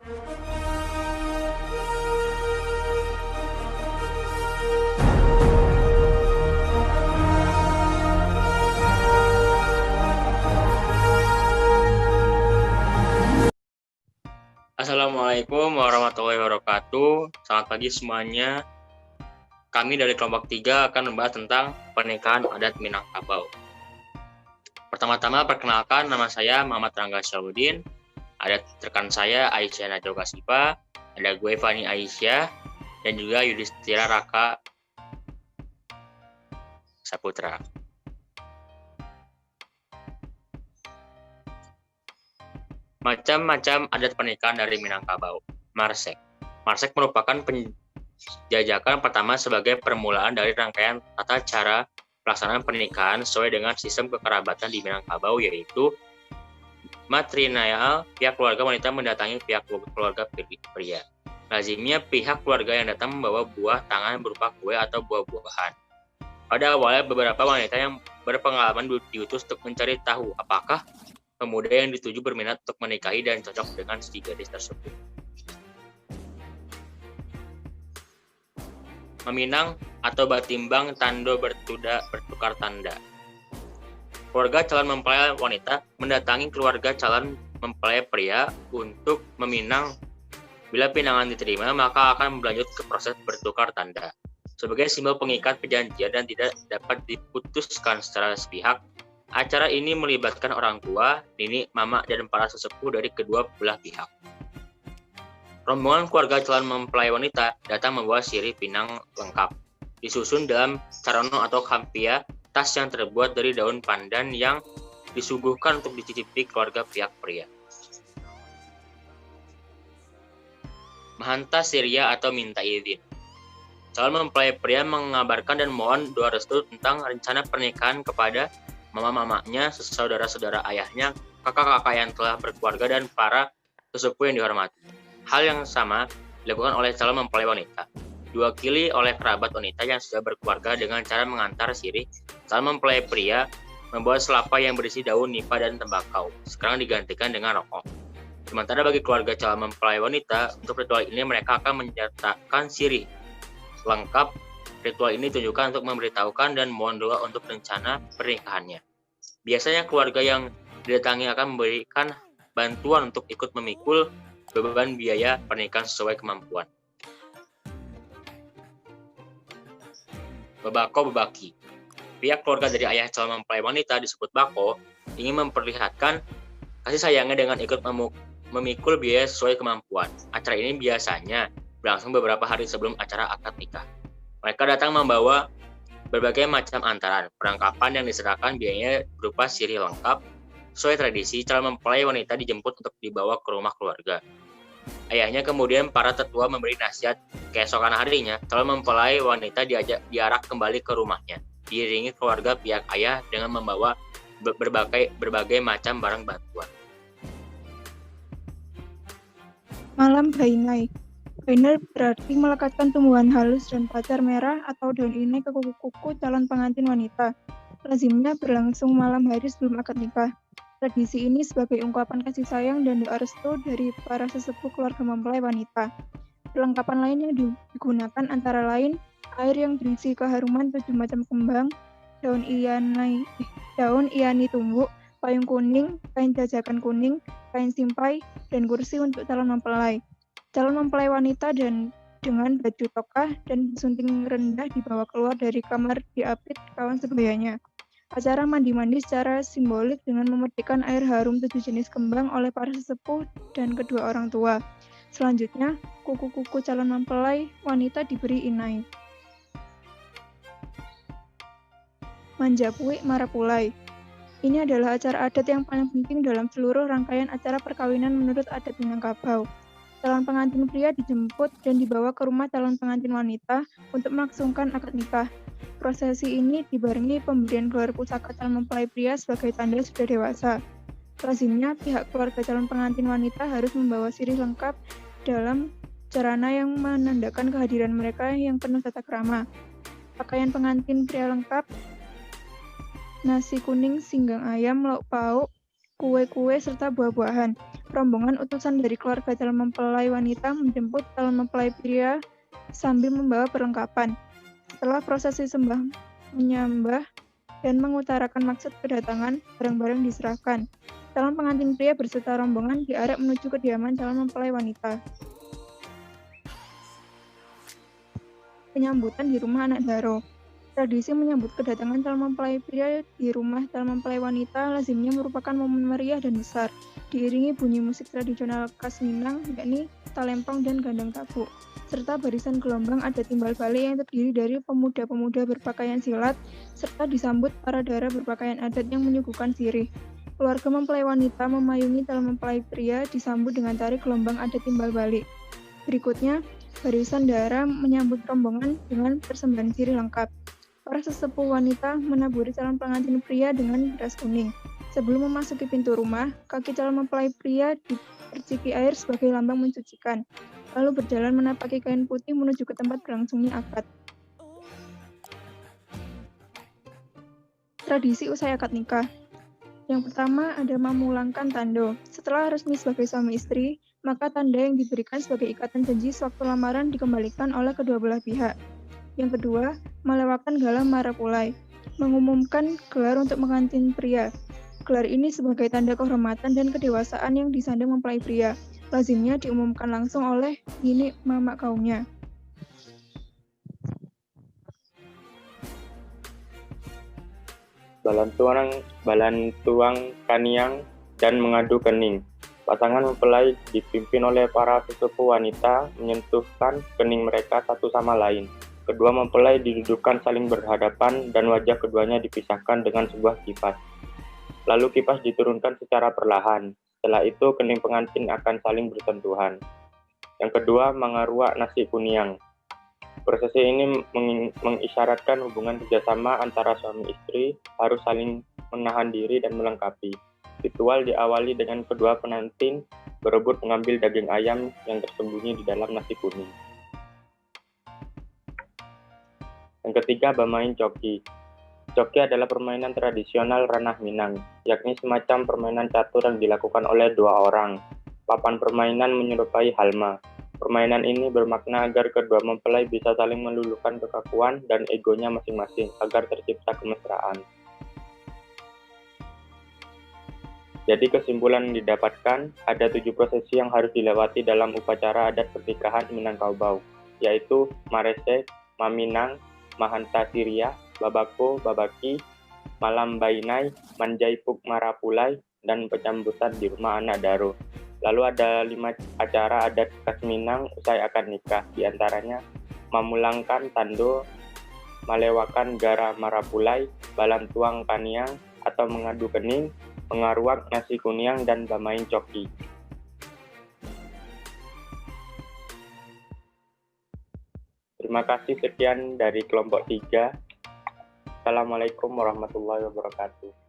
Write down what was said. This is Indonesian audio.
Assalamualaikum warahmatullahi wabarakatuh. Selamat pagi semuanya. Kami dari kelompok 3 akan membahas tentang pernikahan adat Minangkabau. Pertama-tama perkenalkan, nama saya Muhammad Rangga Syahudin. Ada rekan saya Aisyah Najwa Kasifa, ada gue Fani Aisyah, dan juga Yudhistira Raka Saputra. Macam-macam adat pernikahan dari Minangkabau. Marsek. Marsek merupakan penjajakan pertama sebagai permulaan dari rangkaian tata cara pelaksanaan pernikahan sesuai dengan sistem kekerabatan di Minangkabau, yaitu matrilineal, pihak keluarga wanita mendatangi pihak keluarga pria. Lazimnya pihak keluarga yang datang membawa buah tangan berupa kue atau buah-buahan. Pada awalnya beberapa wanita yang berpengalaman diutus untuk mencari tahu apakah pemuda yang dituju berminat untuk menikahi dan cocok dengan si gadis tersebut. Meminang atau batimbang tando bertukar tanda. Keluarga calon mempelai wanita mendatangi keluarga calon mempelai pria untuk meminang. Bila pinangan diterima, maka akan berlanjut ke proses bertukar tanda. Sebagai simbol pengikat perjanjian dan tidak dapat diputuskan secara sepihak, acara ini melibatkan orang tua, nenek, mama, dan para sesepuh dari kedua belah pihak. Rombongan keluarga calon mempelai wanita datang membawa sirih pinang lengkap, disusun dalam carono atau kampia, tas yang terbuat dari daun pandan yang disuguhkan untuk dicicipi keluarga pihak pria. Mahanta Siria atau minta izin. Calon mempelai pria mengabarkan dan mohon doa restu tentang rencana pernikahan kepada mama-mamanya, saudara-saudara ayahnya, kakak-kakak yang telah berkeluarga, dan para sesepuh yang dihormati. Hal yang sama dilakukan oleh calon mempelai wanita. Diwakili oleh kerabat wanita yang sudah berkeluarga dengan cara mengantar sirih, calon mempelai pria membawa selapa yang berisi daun nipah dan tembakau, sekarang digantikan dengan rokok. Sementara bagi keluarga calon mempelai wanita, untuk ritual ini mereka akan menyertakan sirih lengkap. Ritual ini ditujukan untuk memberitahukan dan mohon doa untuk rencana pernikahannya. Biasanya keluarga yang didatangi akan memberikan bantuan untuk ikut memikul beban biaya pernikahan sesuai kemampuan. Bebako bebaki. Pihak keluarga dari ayah calon mempelai wanita disebut bako ingin memperlihatkan kasih sayangnya dengan ikut memikul biaya sesuai kemampuan. Acara ini biasanya berlangsung beberapa hari sebelum acara akad nikah. Mereka datang membawa berbagai macam antaran. Perlengkapan yang diserahkan biayanya berupa sirih lengkap. Sesuai tradisi, calon mempelai wanita dijemput untuk dibawa ke rumah keluarga. Ayahnya kemudian para tetua memberi nasihat. Keesokan harinya, calon mempelai wanita diarak kembali ke rumahnya, diiringi keluarga pihak ayah dengan membawa berbagai macam barang bantuan. Malam Bainai. Bainai berarti melekatkan tumbuhan halus dan pacar merah atau daun inai ke kuku-kuku calon pengantin wanita. Lazimnya berlangsung malam hari sebelum akad nikah. Tradisi ini sebagai ungkapan kasih sayang dan doa restu dari para sesepuh keluarga mempelai wanita. Perlengkapan lain yang digunakan antara lain air yang berisi keharuman 7 macam kembang, daun iani tumbuk, payung kuning, kain jajakan kuning, kain simpai, dan kursi untuk calon mempelai. Calon mempelai wanita dengan baju tokah dan sunting rendah dibawa keluar dari kamar diapit kawan sebayanya. Acara mandi-mandi secara simbolik dengan memetikkan air harum 7 jenis kembang oleh para sesepuh dan kedua orang tua. Selanjutnya, kuku-kuku calon mempelai wanita diberi inai. Manjapui Marapulai. Ini adalah acara adat yang paling penting dalam seluruh rangkaian acara perkawinan menurut adat Minangkabau. Calon pengantin pria dijemput dan dibawa ke rumah calon pengantin wanita untuk melangsungkan akad nikah. Prosesi ini dibarengi pemberian gelar pusaka calon mempelai pria sebagai tanda sudah dewasa. Lazimnya pihak keluarga calon pengantin wanita harus membawa sirih lengkap dalam sarana yang menandakan kehadiran mereka yang penuh tata krama. Pakaian pengantin pria lengkap, nasi kuning, singgang ayam, lauk pauk, kue-kue serta buah-buahan. Rombongan utusan dari keluarga calon mempelai wanita menjemput calon mempelai pria sambil membawa perlengkapan. Setelah prosesi menyembah dan mengutarakan maksud kedatangan, barang-barang diserahkan. Calon pengantin pria berserta rombongan diarak menuju kediaman calon mempelai wanita. Penyambutan di rumah anak daro. Tradisi menyambut kedatangan calon mempelai pria di rumah calon mempelai wanita lazimnya merupakan momen meriah dan besar, diiringi bunyi musik tradisional khas Minang, yakni talempong dan gandang tabu, serta barisan gelombang adat timbal balik yang terdiri dari pemuda-pemuda berpakaian silat, serta disambut para dara berpakaian adat yang menyuguhkan sirih. Keluarga mempelai wanita memayungi calon mempelai pria disambut dengan tari gelombang adat timbal balik. Berikutnya, barisan dara menyambut rombongan dengan persembahan sirih lengkap. Para sesepuh wanita menaburi calon pengantin pria dengan beras kuning. Sebelum memasuki pintu rumah, kaki calon mempelai pria diperciki air sebagai lambang mensucikan, lalu berjalan menapaki kain putih menuju ke tempat berlangsungnya akad. Tradisi usai akad nikah. Yang pertama ada memulangkan tanda. Setelah resmi sebagai suami istri, maka tanda yang diberikan sebagai ikatan janji sewaktu lamaran dikembalikan oleh kedua belah pihak. Yang kedua, melewatkan galah marapulai, mengumumkan gelar untuk pengantin pria. Gelar ini sebagai tanda kehormatan dan kedewasaan yang disandang mempelai pria. Lazimnya diumumkan langsung oleh nenek mamak kaumnya. Balan tuang kaniang dan mengadu kening. Pasangan mempelai dipimpin oleh para sesepuh wanita menyentuhkan kening mereka satu sama lain. Kedua mempelai didudukkan saling berhadapan dan wajah keduanya dipisahkan dengan sebuah kipas. Lalu kipas diturunkan secara perlahan. Setelah itu kening pengantin akan saling bersentuhan. Yang kedua, mengaruak nasi kuniang. Prosesi ini mengisyaratkan hubungan kerjasama antara suami istri harus saling menahan diri dan melengkapi. Ritual diawali dengan kedua pengantin berebut mengambil daging ayam yang tersembunyi di dalam nasi kuning. Yang ketiga, bermain coki. Coki adalah permainan tradisional ranah Minang, yakni semacam permainan catur yang dilakukan oleh dua orang. Papan permainan menyerupai halma. Permainan ini bermakna agar kedua mempelai bisa saling meluluhkan kekakuan dan egonya masing-masing agar tercipta kemesraan. Jadi kesimpulan yang didapatkan, ada 7 prosesi yang harus dilewati dalam upacara adat pernikahan Minangkabau, yaitu Marese, Maminang, Mahanta Siria, Babako, Babaki, Malam Bainai, Manjaipuk Marapulai, dan penyambutan di rumah anak daro. Lalu ada 5 acara adat khas Minang usai akad nikah, diantaranya memulangkan tando, melewakan gara marapulai, balan tuang kaniang atau mengadu kening, mengaruak nasi kuniang, dan bermain coki. Terima kasih, sekian dari kelompok 3. Assalamualaikum warahmatullahi wabarakatuh.